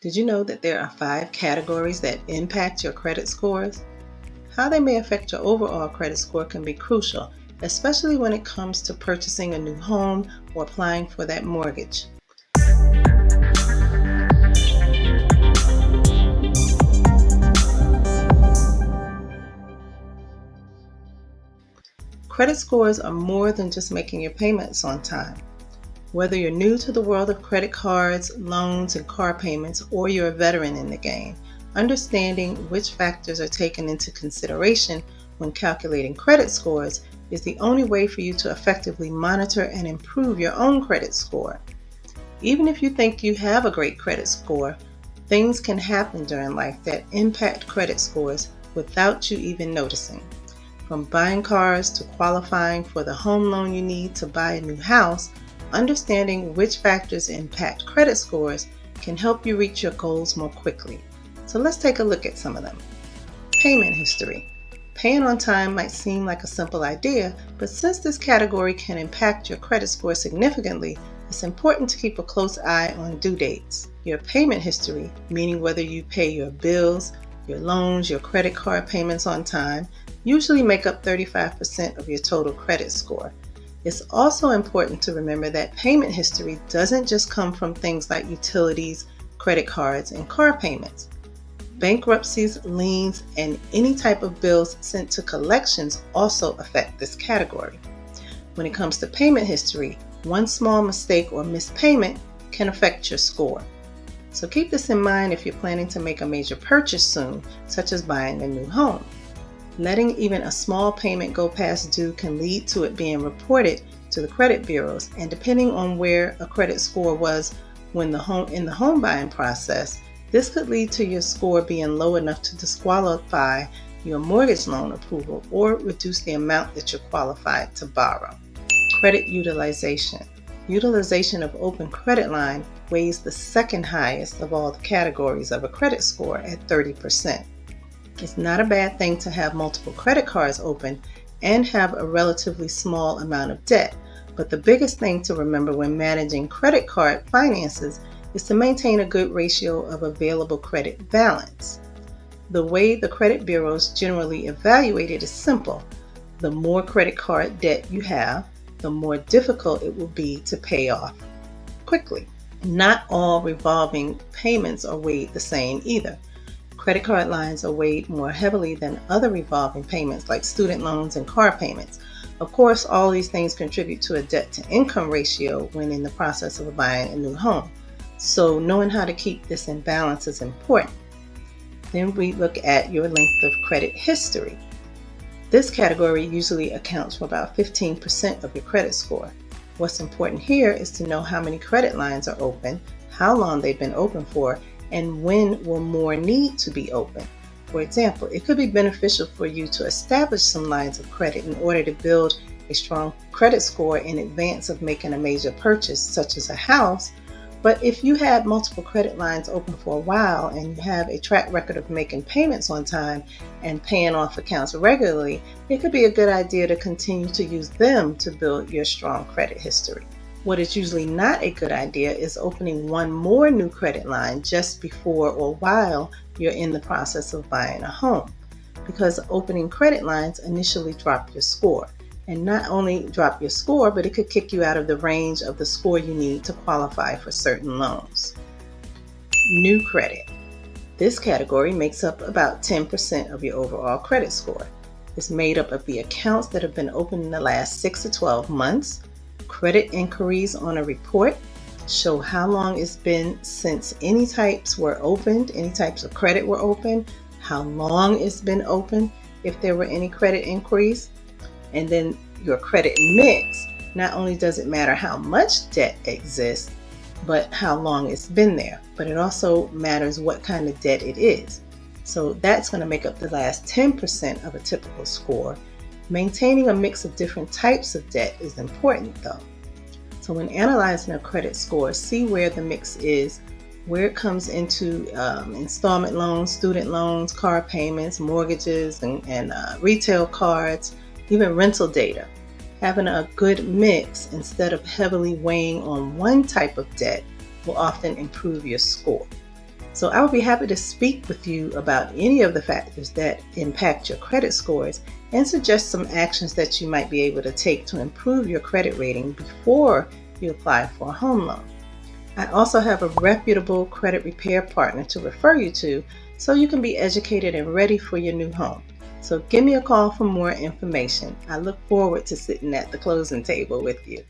Did you know that there are 5 categories that impact your credit scores? How they may affect your overall credit score can be crucial, especially when it comes to purchasing a new home or applying for that mortgage. Credit scores are more than just making your payments on time. Whether you're new to the world of credit cards, loans, and car payments, or you're a veteran in the game, understanding which factors are taken into consideration when calculating credit scores is the only way for you to effectively monitor and improve your own credit score. Even if you think you have a great credit score, things can happen during life that impact credit scores without you even noticing. From buying cars to qualifying for the home loan you need to buy a new house, understanding which factors impact credit scores can help you reach your goals more quickly. So let's take a look at some of them. Payment history. Paying on time might seem like a simple idea, but since this category can impact your credit score significantly, it's important to keep a close eye on due dates. Your payment history, meaning whether you pay your bills, your loans, your credit card payments on time, usually make up 35% of your total credit score. It's also important to remember that payment history doesn't just come from things like utilities, credit cards, and car payments. Bankruptcies, liens, and any type of bills sent to collections also affect this category. When it comes to payment history, one small mistake or missed payment can affect your score. So keep this in mind if you're planning to make a major purchase soon, such as buying a new home. Letting even a small payment go past due can lead to it being reported to the credit bureaus, and depending on where a credit score was in the home buying process, this could lead to your score being low enough to disqualify your mortgage loan approval or reduce the amount that you're qualified to borrow. Credit utilization. Utilization of open credit line weighs the second highest of all the categories of a credit score at 30%. It's not a bad thing to have multiple credit cards open and have a relatively small amount of debt, but the biggest thing to remember when managing credit card finances is to maintain a good ratio of available credit balance. The way the credit bureaus generally evaluate it is simple. The more credit card debt you have, the more difficult it will be to pay off quickly. Not all revolving payments are weighed the same either. Credit card lines are weighed more heavily than other revolving payments like student loans and car payments. Of course, all these things contribute to a debt-to-income ratio when in the process of buying a new home. So knowing how to keep this in balance is important. Then we look at your length of credit history. This category usually accounts for about 15% of your credit score. What's important here is to know how many credit lines are open, how long they've been open for, and when will more need to be open. For example, it could be beneficial for you to establish some lines of credit in order to build a strong credit score in advance of making a major purchase, such as a house. But if you had multiple credit lines open for a while and you have a track record of making payments on time and paying off accounts regularly, it could be a good idea to continue to use them to build your strong credit history. What is usually not a good idea is opening one more new credit line just before or while you're in the process of buying a home, because opening credit lines initially drop your score. And not only drop your score, but it could kick you out of the range of the score you need to qualify for certain loans. New credit. This category makes up about 10% of your overall credit score. It's made up of the accounts that have been open in the last 6 to 12 months. Credit inquiries on a report show how long it's been since any types were opened, any types of credit were open, how long it's been open, if there were any credit inquiries. And then your credit mix. Not only does it matter how much debt exists, but how long it's been there. But it also matters what kind of debt it is. So that's going to make up the last 10% of a typical score. Maintaining a mix of different types of debt is important though. So when analyzing a credit score, see where the mix is, where it comes into installment loans, student loans, car payments, mortgages, and retail cards, even rental data. Having a good mix instead of heavily weighing on one type of debt will often improve your score. So I would be happy to speak with you about any of the factors that impact your credit scores and suggest some actions that you might be able to take to improve your credit rating before you apply for a home loan. I also have a reputable credit repair partner to refer you to so you can be educated and ready for your new home. So give me a call for more information. I look forward to sitting at the closing table with you.